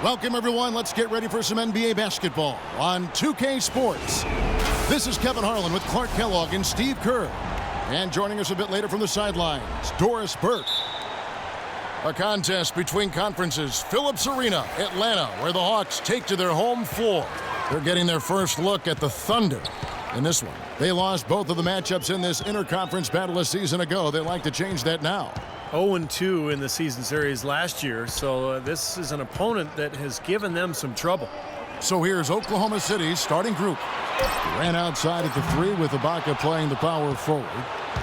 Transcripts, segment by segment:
Welcome, everyone. Let's get ready for some NBA basketball on 2K Sports. This is Kevin Harlan with Clark Kellogg and Steve Kerr. And joining us a bit later from the sidelines, Doris Burke. A contest between conferences, Phillips Arena, Atlanta, where the Hawks take to their home floor. They're getting their first look at the Thunder in this one. They lost both of the matchups in this interconference battle a season ago. They'd like to change that now. 0-2 in the season series last year, so this is an opponent that has given them some trouble. So here's Oklahoma City's starting group. Ran outside at the 3 with Ibaka playing the power forward.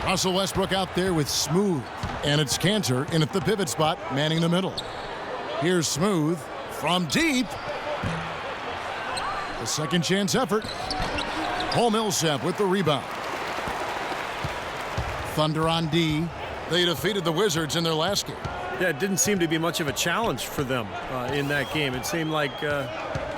Russell Westbrook out there with Smooth. And it's Cantor in at the pivot spot, manning the middle. Here's Smooth from deep. A second chance effort. Paul Millsap with the rebound. Thunder on D. They defeated the Wizards in their last game. Yeah, it didn't seem to be much of a challenge for them in that game. It seemed like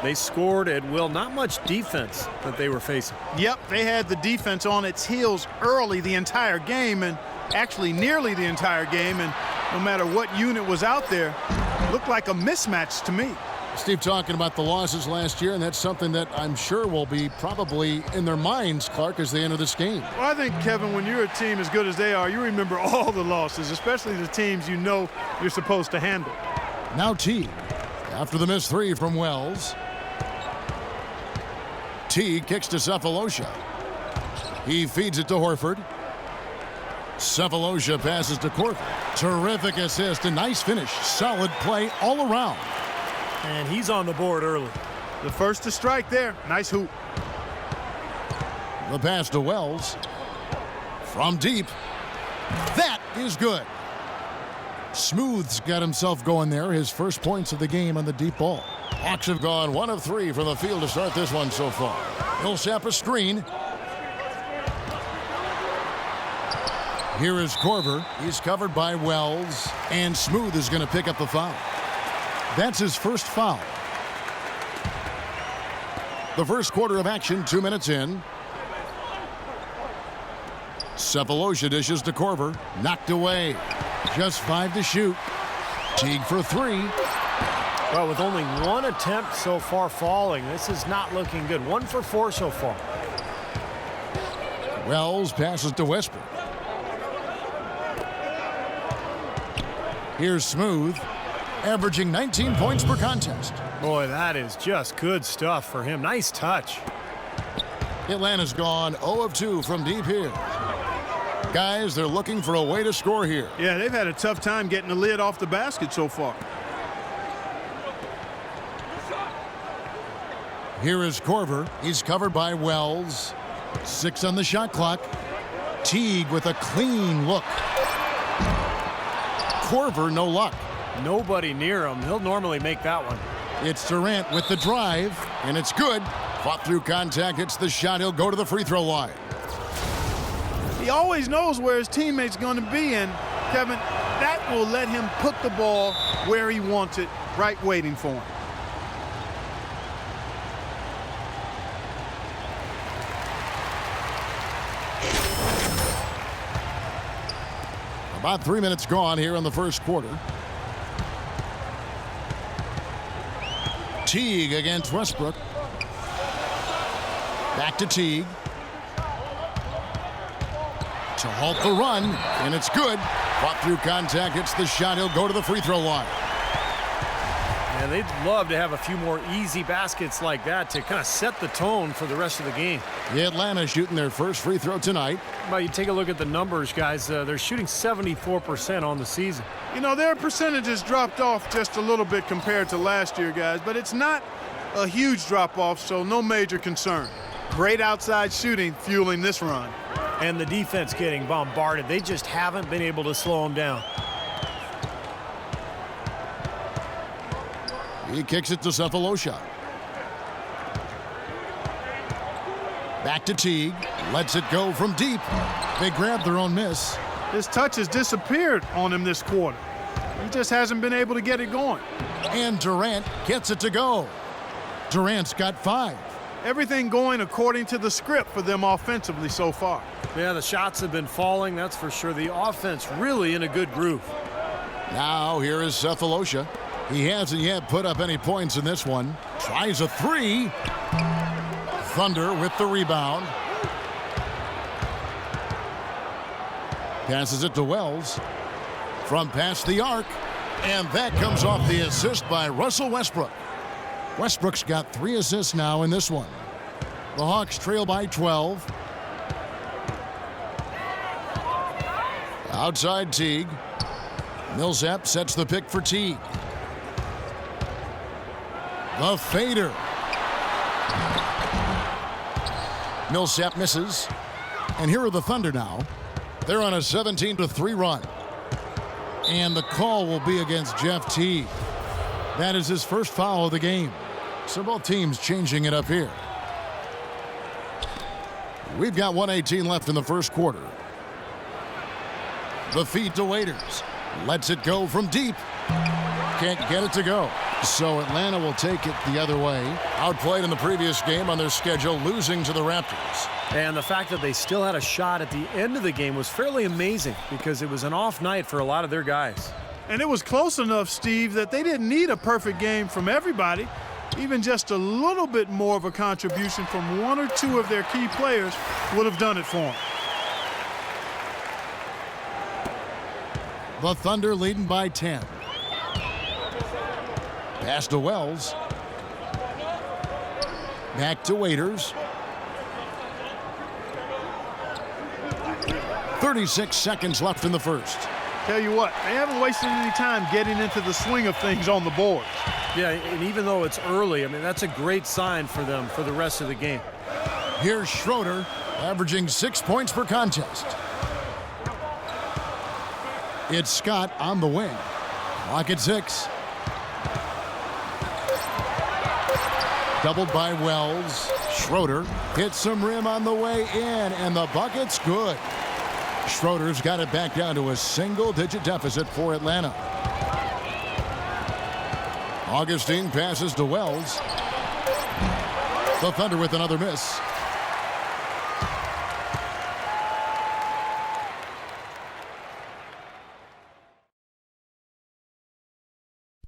they scored at will. Not much defense that they were facing. Yep, they had the defense on its heels early the entire game, and actually nearly the entire game. And no matter what unit was out there, it looked like a mismatch to me. Steve talking about the losses last year, and that's something that I'm sure will be probably in their minds, Clark, as they enter this game. Well, I think, Kevin, when you're a team as good as they are, you remember all the losses, especially the teams you know you're supposed to handle. Now Teague, after the missed 3 from Wells. Teague kicks to Cephalosha. He feeds it to Horford. Cephalosha passes to Korver. Terrific assist, a nice finish. Solid play all around. And he's on the board early. The first to strike there. Nice hoop. The pass to Wells. From deep. That is good. Smooth's got himself going there. His first points of the game on the deep ball. Hawks have gone 1 of 3 from the field to start this one so far. Millsap a screen. Here is Korver. He's covered by Wells. And Smooth is going to pick up the foul. That's his first foul. The first quarter of action, 2 minutes in. Cephalosha dishes to Korver. Knocked away. Just 5 to shoot. Teague for 3. Well, with only 1 attempt so far falling, this is not looking good. 1 for 4 so far. Wells passes to Westbrook. Here's Smooth, averaging 19 points per contest. Boy, that is just good stuff for him. Nice touch. Atlanta's gone 0 of 2 from deep here. Guys, they're looking for a way to score here. Yeah, they've had a tough time getting the lid off the basket so far. Here is Korver. He's covered by Wells. 6 on the shot clock. Teague with a clean look. Korver, no luck. Nobody near him. He'll normally make that one. It's Durant with the drive, and it's good. Fought through contact, hits the shot. He'll go to the free throw line. He always knows where his teammate's going to be, and, Kevin, that will let him put the ball where he wants it, right waiting for him. About 3 minutes gone here in the first quarter. Teague against Westbrook. Back to Teague. To halt the run, and it's good. Fought through contact, hits the shot. He'll go to the free throw line. And they'd love to have a few more easy baskets like that to kind of set the tone for the rest of the game. The Atlanta shooting their first free throw tonight. Well, you take a look at the numbers, guys. They're shooting 74% on the season. You know, their percentages dropped off just a little bit compared to last year, guys, but it's not a huge drop-off, so no major concern. Great outside shooting fueling this run. And the defense getting bombarded. They just haven't been able to slow them down. He kicks it to Cephalosha. Back to Teague. Lets it go from deep. They grab their own miss. His touch has disappeared on him this quarter. He just hasn't been able to get it going. And Durant gets it to go. Durant's got 5. Everything going according to the script for them offensively so far. Yeah, the shots have been falling, that's for sure. The offense really in a good groove. Now here is Cephalosha. He hasn't yet put up any points in this one. Tries a three. Thunder with the rebound. Passes it to Wells. From past the arc. And that comes off the assist by Russell Westbrook. Westbrook's got 3 assists now in this one. The Hawks trail by 12. Outside Teague. Millsap sets the pick for Teague. The fader. Millsap misses. And here are the Thunder now. They're on a 17-3 run. And the call will be against Jeff Teague. That is his first foul of the game. So both teams changing it up here. We've got 1:18 left in the first quarter. The feed to Waiters. Lets it go from deep. Can't get it to go. So Atlanta will take it the other way. Outplayed in the previous game on their schedule, losing to the Raptors. And the fact that they still had a shot at the end of the game was fairly amazing because it was an off night for a lot of their guys. And it was close enough, Steve, that they didn't need a perfect game from everybody. Even just a little bit more of a contribution from 1 or 2 of their key players would have done it for them. The Thunder leading by 10. Pass to Wells. Back to Waiters. 36 seconds left in the first. Tell you what, they haven't wasted any time getting into the swing of things on the board. Yeah, and even though it's early, I mean, that's a great sign for them for the rest of the game. Here's Schroeder, averaging 6 points per contest. It's Scott on the wing. Clock at 6. Doubled by Wells. Schroeder hits some rim on the way in, and the bucket's good. Schroeder's got it back down to a single-digit deficit for Atlanta. Augustine passes to Wells. The Thunder with another miss.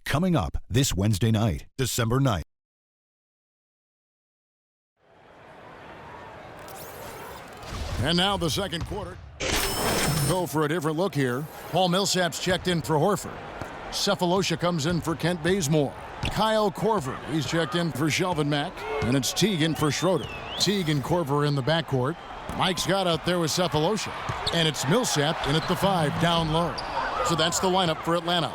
Coming up this Wednesday night, December 9th. And now the second quarter. Go for a different look here. Paul Millsap's checked in for Horford. Cephalosha comes in for Kent Bazemore. Kyle Korver, he's checked in for Shelvin Mack. And it's Teague in for Schroeder. Teague and Korver in the backcourt. Mike Scott out there with Cephalosha. And it's Millsap in at the 5, down low. So that's the lineup for Atlanta.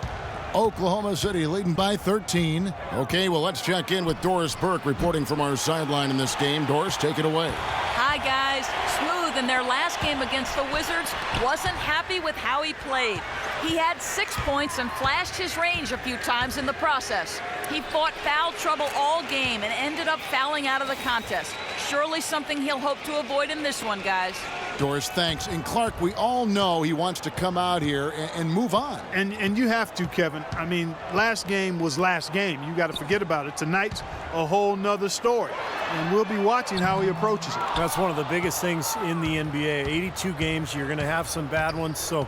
Oklahoma City leading by 13. Okay, well, let's check in with Doris Burke reporting from our sideline in this game. Doris, take it away. Hi, guys. Smooth in their last game against the Wizards. Wasn't happy with how he played. He had 6 points and flashed his range a few times in the process. He fought foul trouble all game and ended up fouling out of the contest. Surely something he'll hope to avoid in this one, guys. Doris, thanks. And Clark, we all know he wants to come out here and move on. And you have to, Kevin. I mean, last game was last game. You got to forget about it. Tonight's a whole nother story. And we'll be watching how he approaches it. That's one of the biggest things in the NBA. 82 games, you're going to have some bad ones. So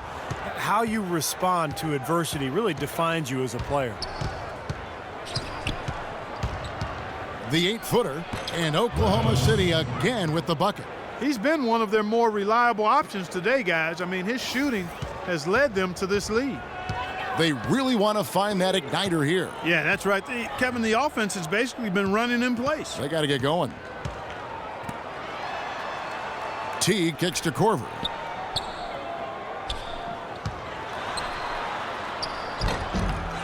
how you respond to adversity really defines you as a player. The 8-footer, and Oklahoma City again with the bucket. He's been one of their more reliable options today, guys. I mean, his shooting has led them to this lead. They really want to find that igniter here. Yeah, that's right. Kevin, the offense has basically been running in place. They got to get going. Teague kicks to Korver.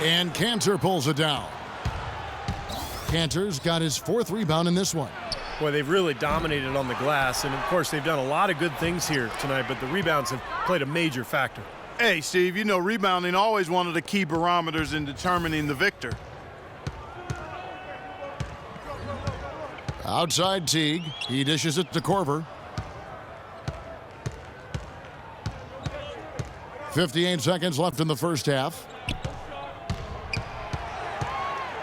And Cantor pulls it down. Cantor's got his 4th rebound in this one. Boy, they've really dominated on the glass, and of course they've done a lot of good things here tonight, but the rebounds have played a major factor. Hey, Steve, you know rebounding always one of the key barometers in determining the victor. Outside Teague. He dishes it to Korver. 58 seconds left in the first half.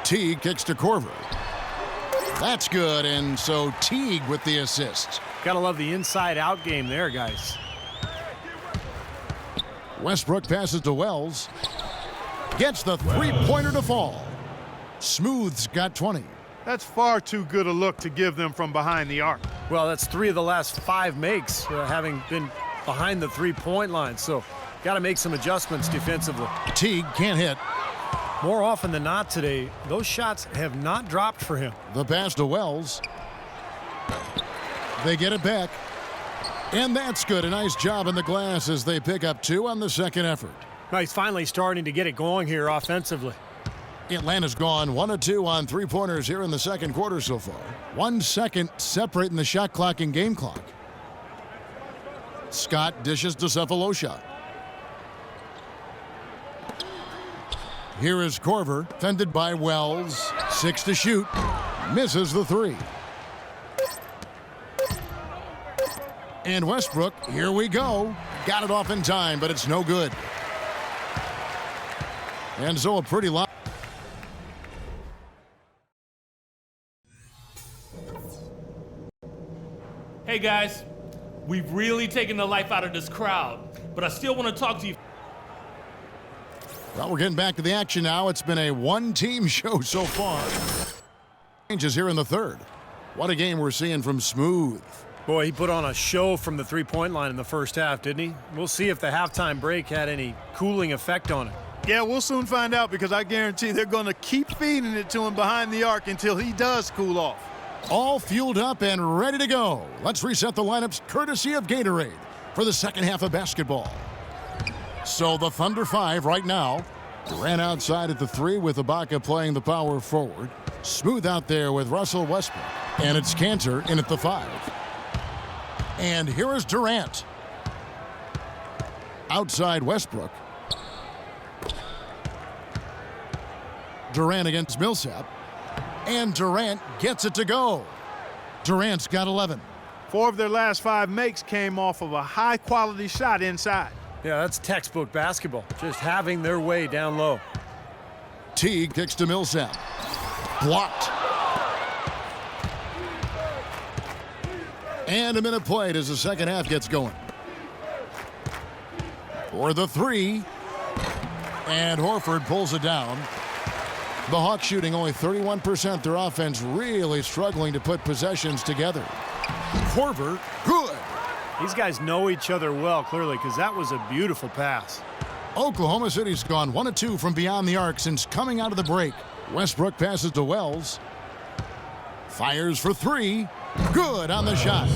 Teague kicks to Korver. That's good, and so Teague with the assist. Gotta love the inside-out game there, guys. Westbrook passes to Wells. Gets the three-pointer to fall. Smooth's got 20. That's far too good a look to give them from behind the arc. Well, that's 3 of the last 5 makes, having been behind the three-point line. So got to make some adjustments defensively. Teague can't hit. More often than not today, those shots have not dropped for him. The pass to Wells. They get it back. And that's good. A nice job in the glass as they pick up 2 on the second effort. Now he's finally starting to get it going here offensively. Atlanta's gone 1 of 2 on three-pointers here in the second quarter so far. 1 second separating the shot clock and game clock. Scott dishes to Cephalosha. Here is Korver, fended by Wells. 6 to shoot. Misses the 3. And Westbrook, here we go. Got it off in time, but it's no good. And so a pretty lot. Hey guys, we've really taken the life out of this crowd, but I still want to talk to you. Well, we're getting back to the action now. It's been a one-team show so far. Changes here in the third. What a game we're seeing from Smooth. Boy, he put on a show from the three-point line in the first half, didn't he? We'll see if the halftime break had any cooling effect on it. Yeah, we'll soon find out because I guarantee they're going to keep feeding it to him behind the arc until he does cool off. All fueled up and ready to go. Let's reset the lineups courtesy of Gatorade for the second half of basketball. So the Thunder 5 right now. Durant outside at the 3 with Ibaka playing the power forward. Smooth out there with Russell Westbrook. And it's Cantor in at the 5. And here is Durant. Outside Westbrook. Durant against Millsap. And Durant gets it to go. Durant's got 11. 4 of their last 5 makes came off of a high-quality shot inside. Yeah, that's textbook basketball. Just having their way down low. Teague kicks to Millsap. Blocked. And a minute played as the second half gets going. For the 3. And Horford pulls it down. The Hawks shooting only 31%. Their offense really struggling to put possessions together. Korver, good. These guys know each other well, clearly, because that was a beautiful pass. Oklahoma City's gone 1 of 2 from beyond the arc since coming out of the break. Westbrook passes to Wells. Fires for 3. Good on the shot.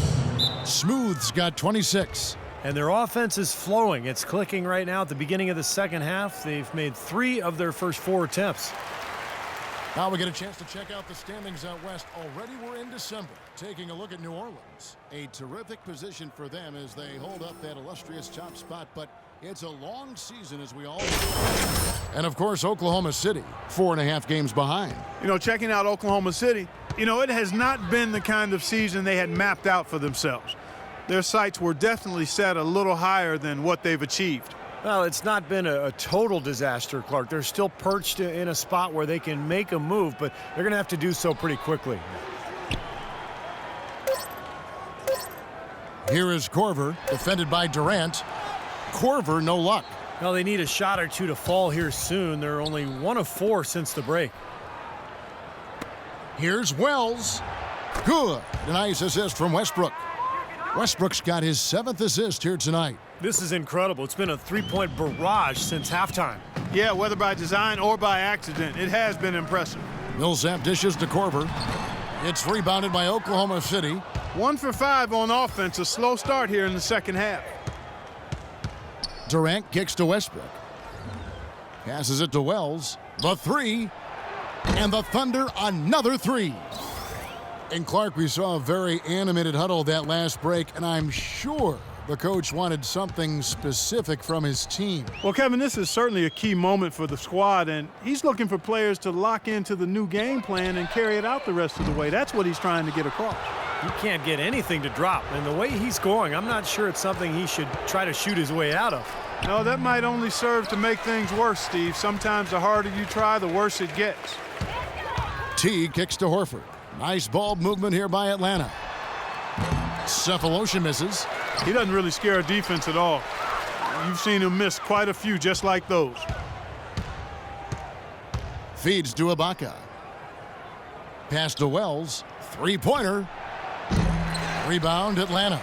Smooth's got 26. And their offense is flowing. It's clicking right now at the beginning of the second half. They've made 3 of their first 4 attempts. Now we get a chance to check out the standings out west. Already we're in December. Taking a look at New Orleans. A terrific position for them as they hold up that illustrious top spot, but it's a long season as we all know. And of course, Oklahoma City, 4.5 games behind. You know, checking out Oklahoma City, it has not been the kind of season they had mapped out for themselves. Their sights were definitely set a little higher than what they've achieved. Well, it's not been a total disaster, Clark. They're still perched in a spot where they can make a move, but they're going to have to do so pretty quickly. Here is Korver, defended by Durant. Korver, no luck. Well, they need a shot or 2 to fall here soon. They're only 1 of 4 since the break. Here's Wells. Good. A nice assist from Westbrook. Westbrook's got his 7th assist here tonight. This is incredible. It's been a three-point barrage since halftime. Yeah, whether by design or by accident, it has been impressive. Millsap dishes to Korver. It's rebounded by Oklahoma City. 1 for 5 on offense. A slow start here in the second half. Durant kicks to Westbrook. Passes it to Wells. The 3. And the Thunder, another 3. And Clark, we saw a very animated huddle that last break, and I'm sure the coach wanted something specific from his team. Well, Kevin, this is certainly a key moment for the squad, and he's looking for players to lock into the new game plan and carry it out the rest of the way. That's what he's trying to get across. He can't get anything to drop, and the way he's going, I'm not sure it's something he should try to shoot his way out of. No, that might only serve to make things worse, Steve. Sometimes the harder you try, the worse it gets. Teague kicks to Horford. Nice ball movement here by Atlanta. Cephalosha misses. He doesn't really scare a defense at all. You've seen him miss quite a few just like those. Feeds to Ibaka. Pass to Wells. Three-pointer. Rebound, Atlanta.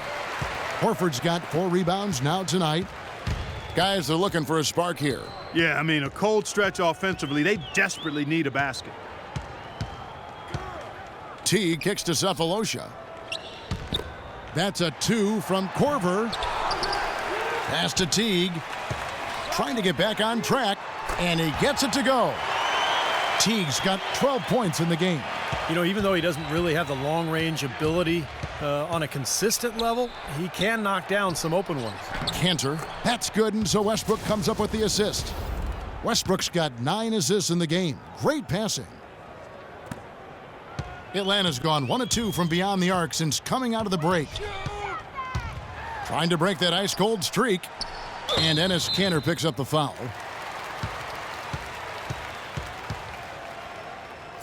Horford's got 4 rebounds now tonight. Guys, they're looking for a spark here. Yeah, I mean, a cold stretch offensively. They desperately need a basket. T kicks to Cephalosha. That's a 2 from Korver. Pass to Teague. Trying to get back on track, and he gets it to go. Teague's got 12 points in the game. You know, even though he doesn't really have the long-range ability on a consistent level, he can knock down some open ones. Cantor, that's good, and so Westbrook comes up with the assist. Westbrook's got 9 assists in the game. Great passing. Atlanta's gone 1 of 2 from beyond the arc since coming out of the break. Trying to break that ice-cold streak, and Enes Kanter picks up the foul.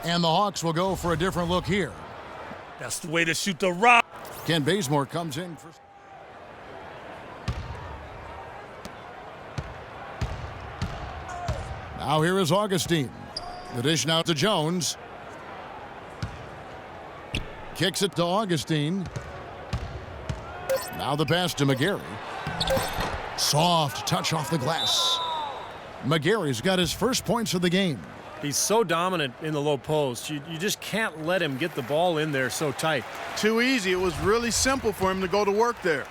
And the Hawks will go for a different look here. That's the way to shoot the rock. Ken Bazemore comes in for... Now here is Augustine. The dish now to Jones. Kicks it to Augustine. Now the pass to McGarry. Soft touch off the glass. McGarry's got his first points of the game. He's so dominant in the low post. You just can't let him get the ball in there so tight. Too easy. It was really simple for him to go to work there.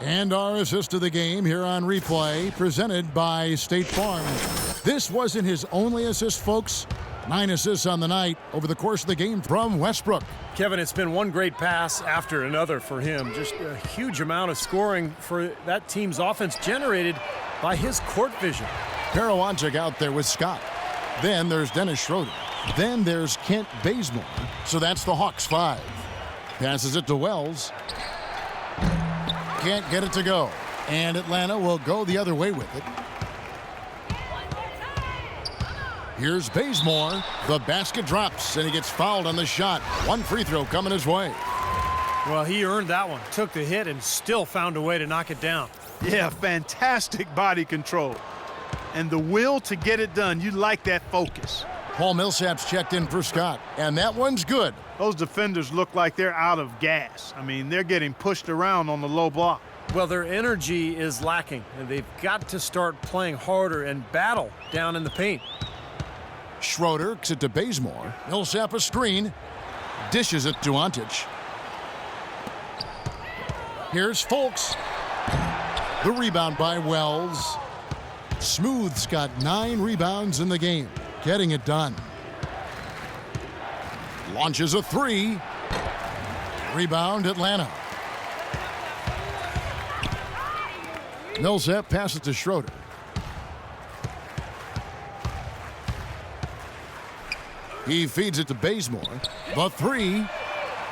And our assist of the game here on replay, presented by State Farm. This wasn't his only assist, folks. 9 assists on the night over the course of the game from Westbrook. Kevin, it's been one great pass after another for him. Just a huge amount of scoring for that team's offense generated by his court vision. Parawanchik out there with Scott. Then there's Dennis Schroeder. Then there's Kent Bazemore. So that's the Hawks 5. Passes it to Wells. Can't get it to go. And Atlanta will go the other way with it. Here's Bazemore. The basket drops, and he gets fouled on the shot. 1 free throw coming his way. Well, he earned that one. Took the hit and still found a way to knock it down. Yeah, fantastic body control. And the will to get it done. You like that focus. Paul Millsap's checked in for Scott, and that one's good. Those defenders look like they're out of gas. I mean, they're getting pushed around on the low block. Well, their energy is lacking, and they've got to start playing harder and battle down in the paint. Schroeder kicks it to Bazemore. Millsap a screen. Dishes it to Antic. Here's Fultz. The rebound by Wells. Smooth's got 9 rebounds in the game. Getting it done. Launches a 3. Rebound Atlanta. Millsap passes to Schroeder. He feeds it to Bazemore. The 3.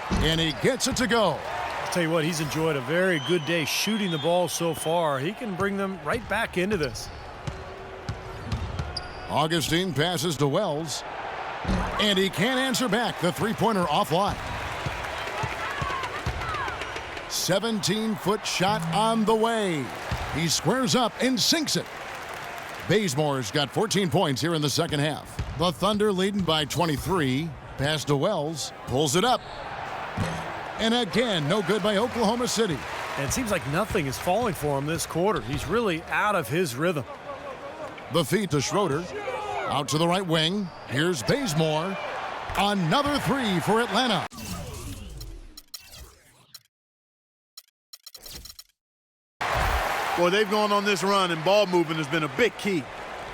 And he gets it to go. I'll tell you what, he's enjoyed a very good day shooting the ball so far. He can bring them right back into this. Augustine passes to Wells. And he can't answer back. The three-pointer offline. 17-foot shot on the way. He squares up and sinks it. Bazemore's got 14 points here in the second half. The Thunder leading by 23. Pass to Wells. Pulls it up. And again, no good by Oklahoma City. And it seems like nothing is falling for him this quarter. He's really out of his rhythm. The feed to Schroeder. Out to the right wing. Here's Bazemore. Another 3 for Atlanta. Boy, they've gone on this run, and ball movement has been a big key.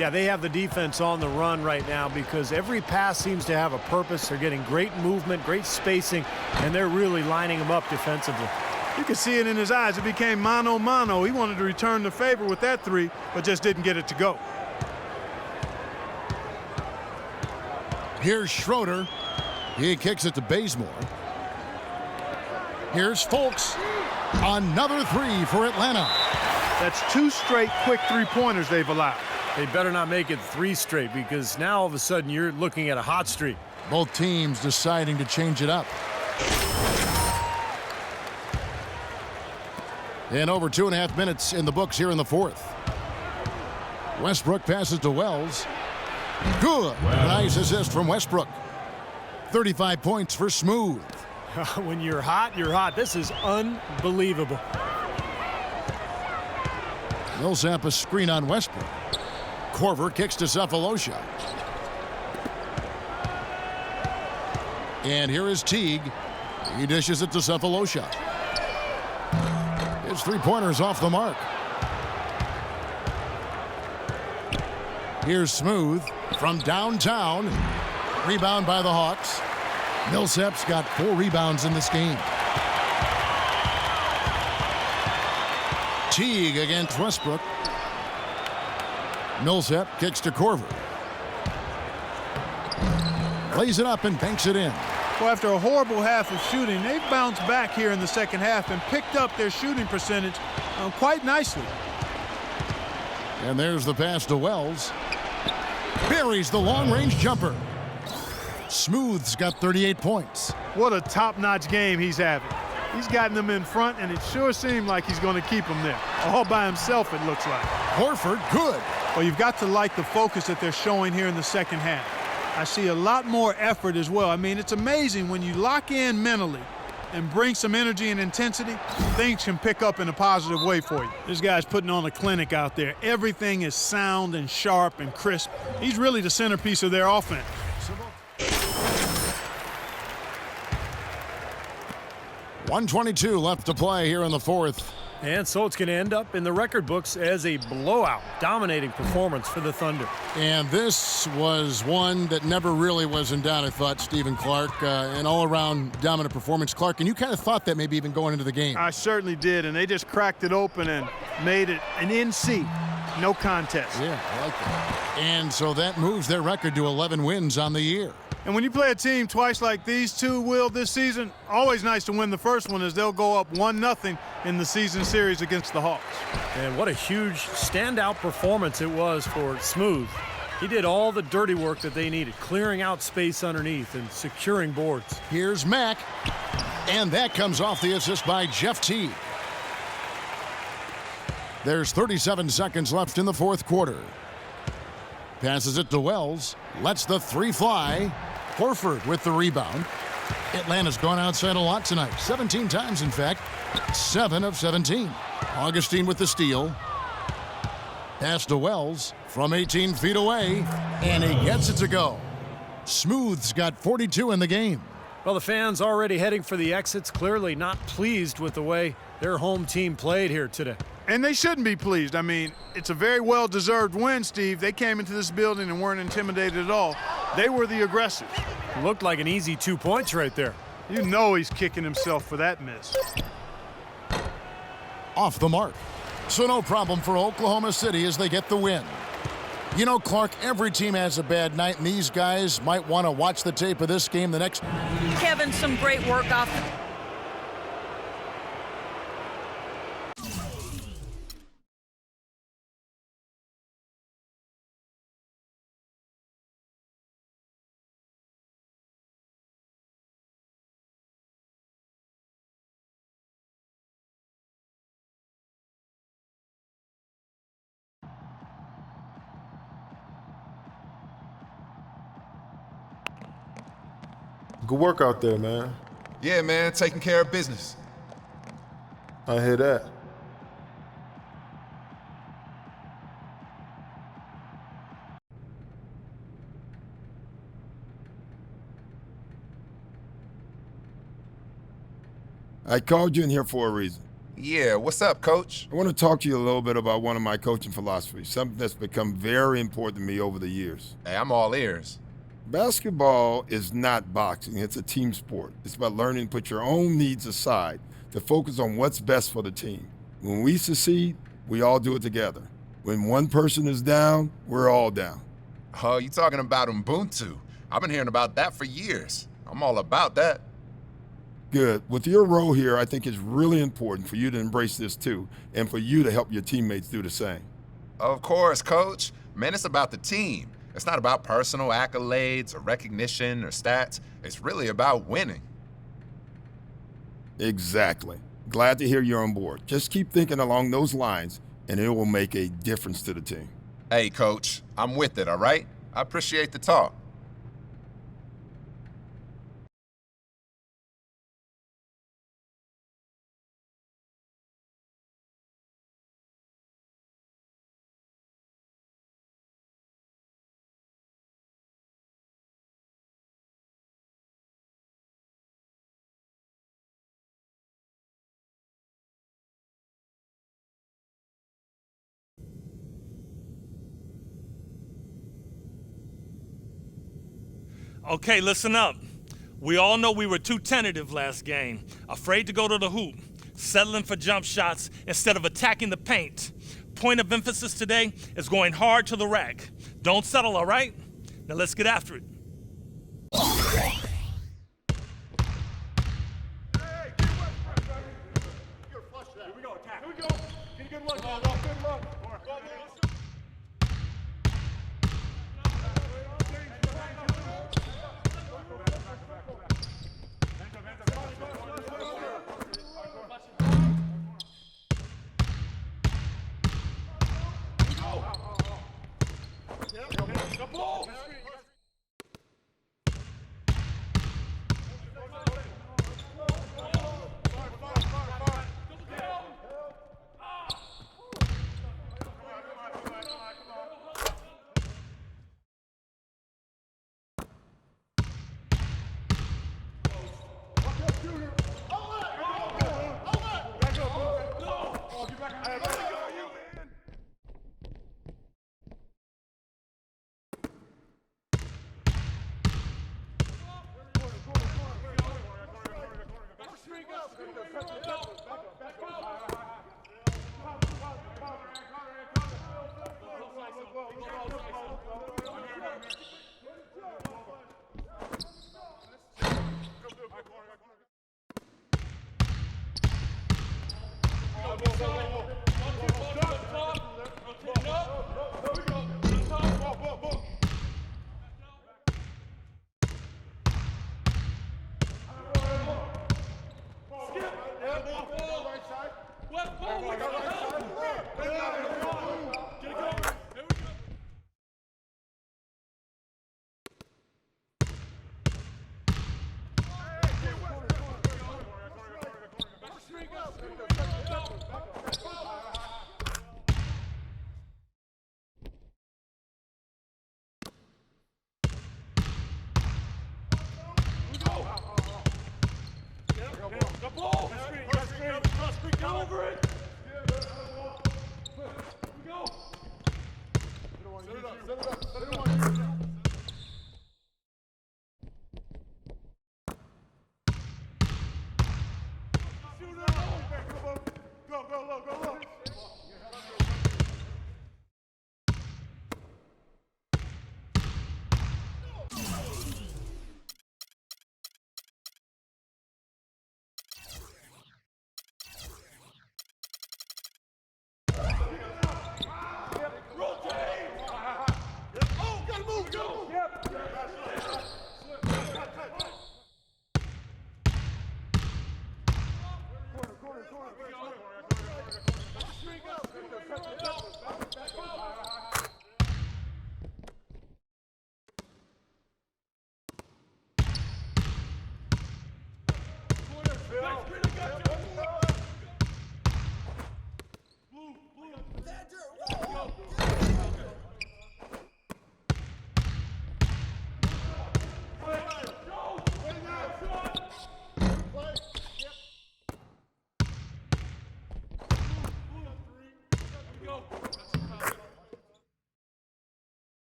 Yeah, they have the defense on the run right now because every pass seems to have a purpose. They're getting great movement, great spacing, and they're really lining them up defensively. You could see it in his eyes. It became mano-mano. He wanted to return the favor with that 3, but just didn't get it to go. Here's Schroeder. He kicks it to Bazemore. Here's Fultz. Another 3 for Atlanta. That's 2 straight quick three-pointers they've allowed. They better not make it 3 straight because now all of a sudden you're looking at a hot streak. Both teams deciding to change it up. And over 2.5 minutes in the books here in the fourth. Westbrook passes to Wells. Good. Nice assist from Westbrook. 35 points for Smooth. When you're hot, you're hot. This is unbelievable. Millsap a screen on Westbrook. Korver kicks to Cephalosha. And here is Teague. He dishes it to Cephalosha. His three-pointer's off the mark. Here's Smooth from downtown. Rebound by the Hawks. Millsap's got 4 rebounds in this game. Teague against Westbrook. Millsap kicks to Korver. Lays it up and banks it in. Well, after a horrible half of shooting, they've bounced back here in the second half and picked up their shooting percentage quite nicely. And there's the pass to Wells. Buries the long-range jumper. Smooth's got 38 points. What a top-notch game he's having. He's gotten them in front, and it sure seemed like he's going to keep them there. All by himself, it looks like. Horford, good. Well, you've got to like the focus that they're showing here in the second half. I see a lot more effort as well. I mean, it's amazing when you lock in mentally and bring some energy and intensity, things can pick up in a positive way for you. This guy's putting on a clinic out there. Everything is sound and sharp and crisp. He's really the centerpiece of their offense. 1:22 left to play here in the fourth. And so it's going to end up in the record books as a blowout, dominating performance for the Thunder. And this was one that never really was in doubt, I thought, Stephen Clark. An all-around dominant performance. Clark, and you kind of thought that maybe even going into the game. I certainly did, and they just cracked it open and made it an NC. No contest. Yeah, I like that. And so that moves their record to 11 wins on the year. And when you play a team twice like these two will this season, always nice to win the first one as they'll go up 1-0 in the season series against the Hawks. And what a huge standout performance it was for Smooth. He did all the dirty work that they needed, clearing out space underneath and securing boards. Here's Mack, and that comes off the assist by Jeff Teague. There's 37 seconds left in the fourth quarter. Passes it to Wells, lets the three fly. Horford with the rebound. Atlanta's gone outside a lot tonight, 17 times in fact, 7 of 17. Augustine with the steal. Pass to Wells from 18 feet away, and he gets it to go. Smooth's got 42 in the game. Well, the fans already heading for the exits, clearly not pleased with the way their home team played here today. And they shouldn't be pleased. I mean, it's a very well-deserved win, Steve. They came into this building and weren't intimidated at all. They were the aggressors. Looked like an easy 2 points right there. You know he's kicking himself for that miss. Off the mark. So no problem for Oklahoma City as they get the win. You know, Clark, every team has a bad night, and these guys might want to watch the tape of this game the next. Kevin, some great work off. Good work out there, man. Yeah, man, taking care of business. I hear that. I called you in here for a reason. Yeah, what's up, Coach? I want to talk to you a little bit about one of my coaching philosophies, something that's become very important to me over the years. Hey, I'm all ears. Basketball is not boxing. It's a team sport. It's about learning to put your own needs aside to focus on what's best for the team. When we succeed, we all do it together. When one person is down, we're all down. Oh, you talking about Ubuntu? I've been hearing about that for years. I'm all about that. Good. With your role here, I think it's really important for you to embrace this too, and for you to help your teammates do the same. Of course, Coach. Man, it's about the team. It's not about personal accolades or recognition or stats. It's really about winning. Exactly. Glad to hear you're on board. Just keep thinking along those lines, and it will make a difference to the team. Hey, Coach, I'm with it, all right? I appreciate the talk. Okay, listen up. We all know we were too tentative last game, afraid to go to the hoop, settling for jump shots instead of attacking the paint. Point of emphasis today is going hard to the rack. Don't settle, all right? Now let's get after it.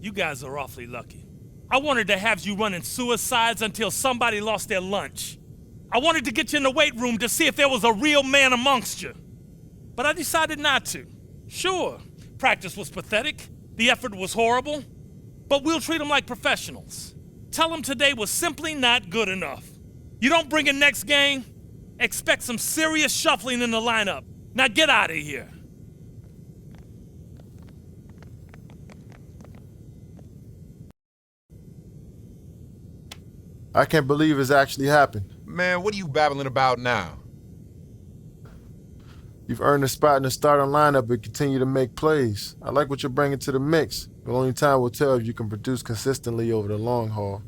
You guys are awfully lucky. I wanted to have you running suicides until somebody lost their lunch. I wanted to get you in the weight room to see if there was a real man amongst you. But I decided not to. Sure, practice was pathetic, the effort was horrible, but we'll treat them like professionals. Tell them today was simply not good enough. You don't bring in next game, expect some serious shuffling in the lineup. Now get out of here. I can't believe it's actually happened. Man, what are you babbling about now? You've earned a spot in the starting lineup and continue to make plays. I like what you're bringing to the mix. The only time will tell if you can produce consistently over the long haul.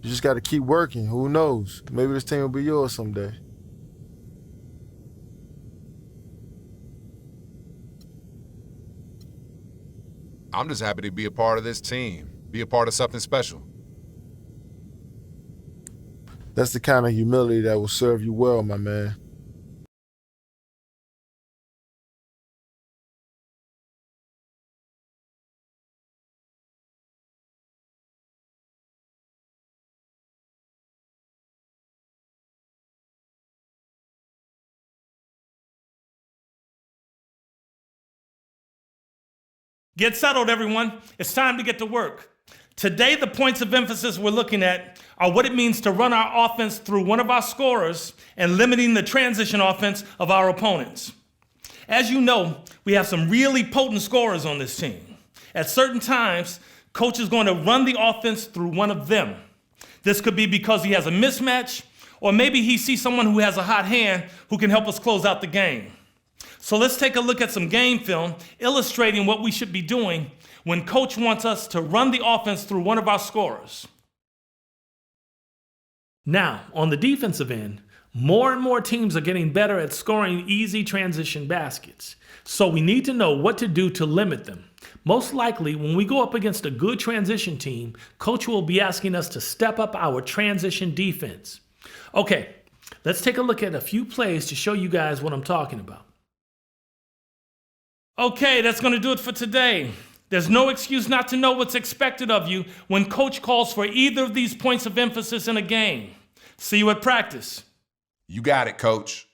You just got to keep working. Who knows? Maybe this team will be yours someday. I'm just happy to be a part of this team, be a part of something special. That's the kind of humility that will serve you well, my man. Get settled, everyone. It's time to get to work. Today, the points of emphasis we're looking at are what it means to run our offense through one of our scorers and limiting the transition offense of our opponents. As you know, we have some really potent scorers on this team. At certain times, coach is going to run the offense through one of them. This could be because he has a mismatch, or maybe he sees someone who has a hot hand who can help us close out the game. So let's take a look at some game film illustrating what we should be doing when coach wants us to run the offense through one of our scorers. Now, on the defensive end, more and more teams are getting better at scoring easy transition baskets. So we need to know what to do to limit them. Most likely, when we go up against a good transition team, coach will be asking us to step up our transition defense. Okay, let's take a look at a few plays to show you guys what I'm talking about. Okay, that's going to do it for today. There's no excuse not to know what's expected of you when coach calls for either of these points of emphasis in a game. See you at practice. You got it, coach.